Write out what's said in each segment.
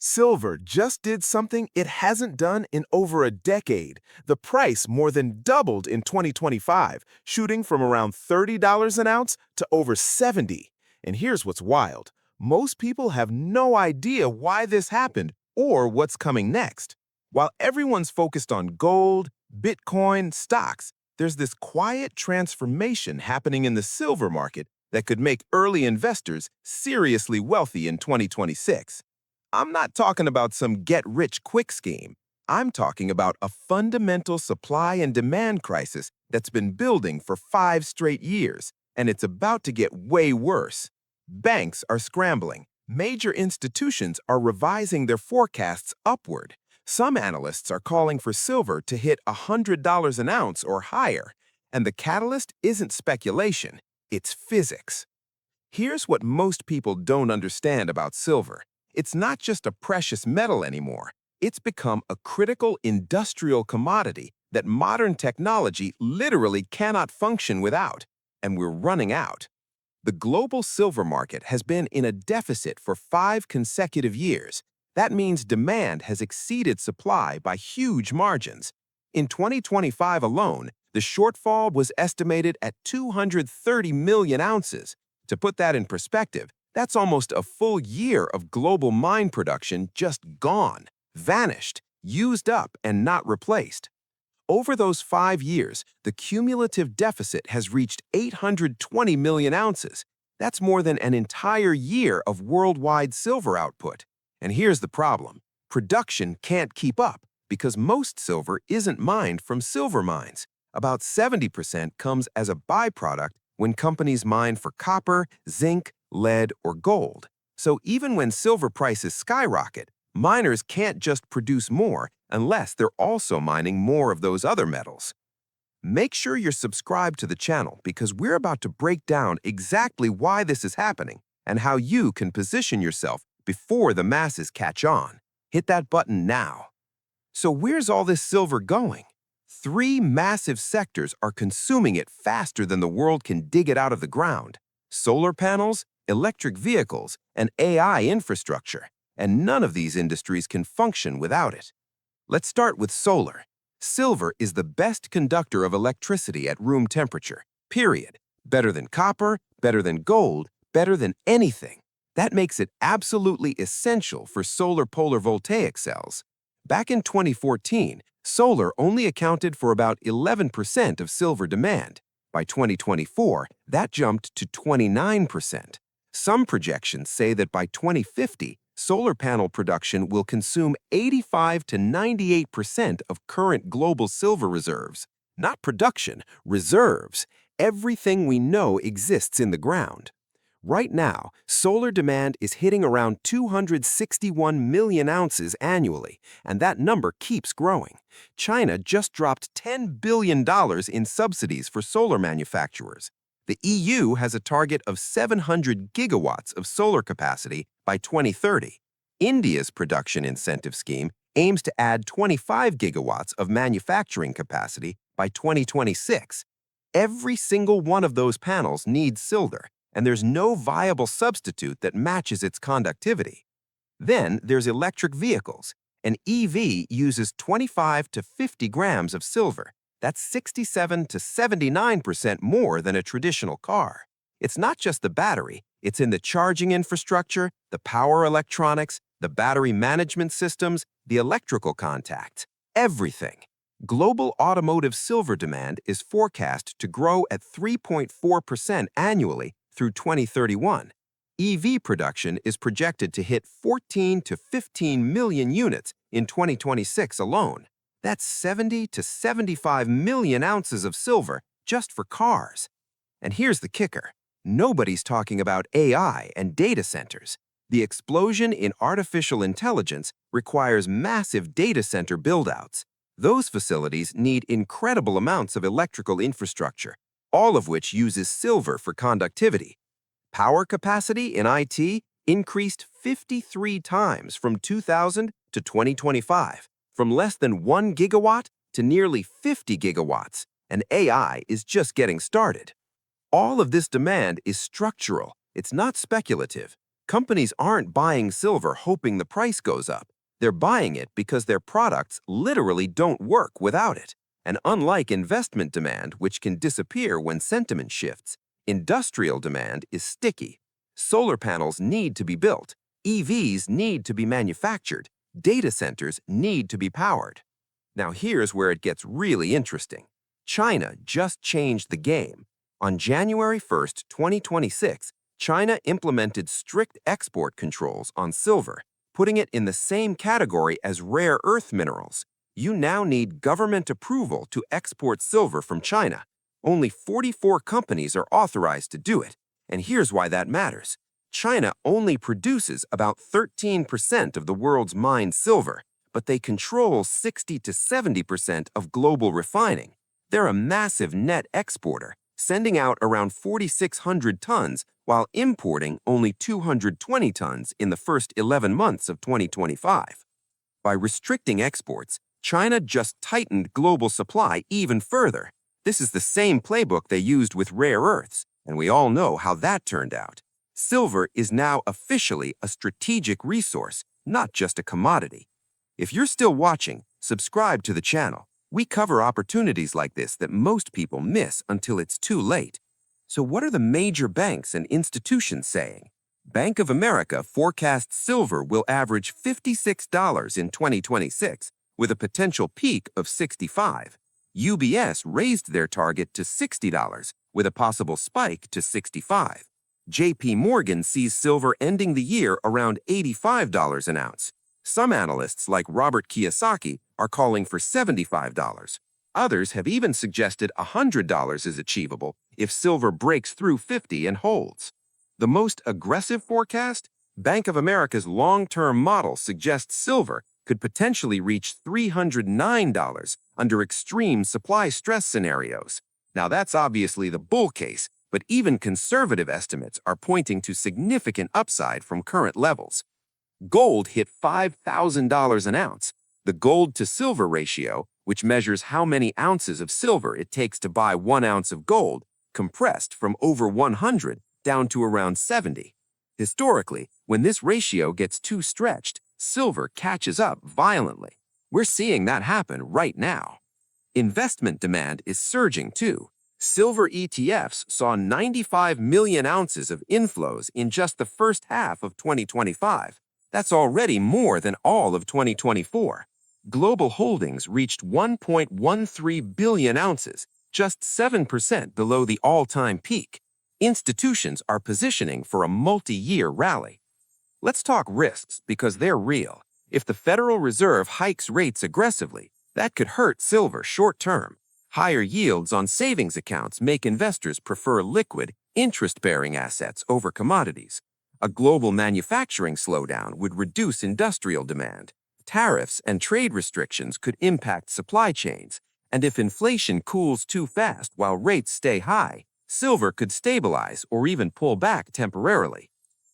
Silver just did something it hasn't done in over a decade. The price more than doubled in 2025, shooting from around $30 an ounce to over 70. And here's what's wild. Most people have no idea why this happened or what's coming next. While everyone's focused on gold, Bitcoin, stocks, there's this quiet transformation happening in the silver market that could make early investors seriously wealthy in 2026. I'm not talking about some get-rich-quick scheme. I'm talking about a fundamental supply and demand crisis that's been building for 5 straight years, and it's about to get way worse. Banks are scrambling. Major institutions are revising their forecasts upward. Some analysts are calling for silver to hit $100 an ounce or higher, and the catalyst isn't speculation, it's physics. Here's what most people don't understand about silver. It's not just a precious metal anymore. It's become a critical industrial commodity that modern technology literally cannot function without, and we're running out. The global silver market has been in a deficit for 5 consecutive years. That means demand has exceeded supply by huge margins. In 2025 alone, the shortfall was estimated at 230 million ounces. To put that in perspective, that's almost a full year of global mine production just gone, vanished, used up, and not replaced. Over those 5 years, the cumulative deficit has reached 820 million ounces. That's more than an entire year of worldwide silver output. And here's the problem. Production can't keep up because most silver isn't mined from silver mines. About 70% comes as a byproduct when companies mine for copper, zinc, lead, or gold. So even when silver prices skyrocket, miners can't just produce more unless they're also mining more of those other metals. Make sure you're subscribed to the channel because we're about to break down exactly why this is happening and how you can position yourself before the masses catch on. Hit that button now. So where's all this silver going? Three massive sectors are consuming it faster than the world can dig it out of the ground: solar panels, electric vehicles, and AI infrastructure. And none of these industries can function without it. Let's start with solar. Silver is the best conductor of electricity at room temperature, period. Better than copper, better than gold, better than anything. That makes it absolutely essential for solar polar voltaic cells. Back in 2014, solar only accounted for about 11% of silver demand. By 2024, that jumped to 29%. Some projections say that by 2050, solar panel production will consume 85 to 98% of current global silver reserves. Not production, reserves. Everything we know exists in the ground. Right now, solar demand is hitting around 261 million ounces annually, and that number keeps growing. China just dropped $10 billion in subsidies for solar manufacturers. The EU has a target of 700 gigawatts of solar capacity by 2030. India's production incentive scheme aims to add 25 gigawatts of manufacturing capacity by 2026. Every single one of those panels needs silver, and there's no viable substitute that matches its conductivity. Then there's electric vehicles. An EV uses 25 to 50 grams of silver. That's 67 to 79% more than a traditional car. It's not just the battery, it's in the charging infrastructure, the power electronics, the battery management systems, the electrical contacts, everything. Global automotive silver demand is forecast to grow at 3.4% annually through 2031. EV production is projected to hit 14 to 15 million units in 2026 alone. That's 70 to 75 million ounces of silver just for cars. And here's the kicker. Nobody's talking about AI and data centers. The explosion in artificial intelligence requires massive data center buildouts. Those facilities need incredible amounts of electrical infrastructure, all of which uses silver for conductivity. Power capacity in IT increased 53 times from 2000 to 2025, from less than 1 gigawatt to nearly 50 gigawatts, and AI is just getting started. All of this demand is structural, it's not speculative. Companies aren't buying silver hoping the price goes up. They're buying it because their products literally don't work without it. And unlike investment demand, which can disappear when sentiment shifts, industrial demand is sticky. Solar panels need to be built. EVs need to be manufactured. Data centers need to be powered. Now here's where it gets really interesting. China just changed the game. On January 1st, 2026, China implemented strict export controls on silver, putting it in the same category as rare earth minerals. You now need government approval to export silver from China. Only 44 companies are authorized to do it, and here's why that matters. China only produces about 13% of the world's mined silver, but they control 60 to 70% of global refining. They're a massive net exporter, sending out around 4,600 tons while importing only 220 tons in the first 11 months of 2025. By restricting exports, China just tightened global supply even further. This is the same playbook they used with rare earths, and we all know how that turned out. Silver is now officially a strategic resource, not just a commodity. If you're still watching, subscribe to the channel. We cover opportunities like this that most people miss until it's too late. So what are the major banks and institutions saying? Bank of America forecasts silver will average $56 in 2026, with a potential peak of $65. UBS raised their target to $60, with a possible spike to $65. JP Morgan sees silver ending the year around $85 an ounce. Some analysts, like Robert Kiyosaki, are calling for $75. Others have even suggested $100 is achievable if silver breaks through 50 and holds. The most aggressive forecast? Bank of America's long-term model suggests silver could potentially reach $309 under extreme supply stress scenarios. Now that's obviously the bull case, but even conservative estimates are pointing to significant upside from current levels. Gold hit $5,000 an ounce. The gold-to-silver ratio, which measures how many ounces of silver it takes to buy 1 ounce of gold, compressed from over 100 down to around 70. Historically, when this ratio gets too stretched, silver catches up violently. We're seeing that happen right now. Investment demand is surging too. Silver ETFs saw 95 million ounces of inflows in just the first half of 2025. That's already more than all of 2024. Global holdings reached 1.13 billion ounces, just 7% below the all-time peak. Institutions are positioning for a multi-year rally. Let's talk risks because they're real. If the Federal Reserve hikes rates aggressively, that could hurt silver short-term. Higher yields on savings accounts make investors prefer liquid, interest-bearing assets over commodities. A global manufacturing slowdown would reduce industrial demand. Tariffs and trade restrictions could impact supply chains. And if inflation cools too fast while rates stay high, silver could stabilize or even pull back temporarily.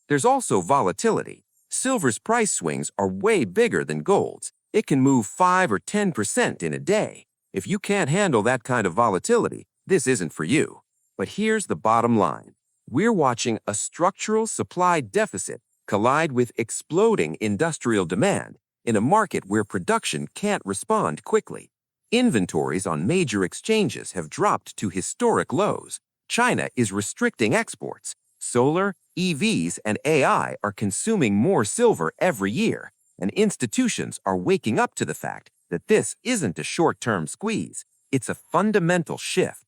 There's also volatility. Silver's price swings are way bigger than gold's. It can move 5 or 10% in a day. If you can't handle that kind of volatility, this isn't for you. But here's the bottom line. We're watching a structural supply deficit collide with exploding industrial demand in a market where production can't respond quickly. Inventories on major exchanges have dropped to historic lows. China is restricting exports. Solar, EVs, and AI are consuming more silver every year, and institutions are waking up to the fact that this isn't a short-term squeeze. It's a fundamental shift.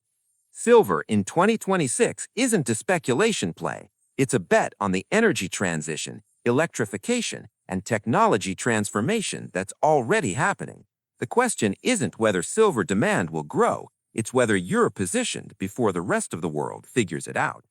Silver in 2026 isn't a speculation play. It's a bet on the energy transition, electrification, and technology transformation that's already happening. The question isn't whether silver demand will grow, it's whether you're positioned before the rest of the world figures it out.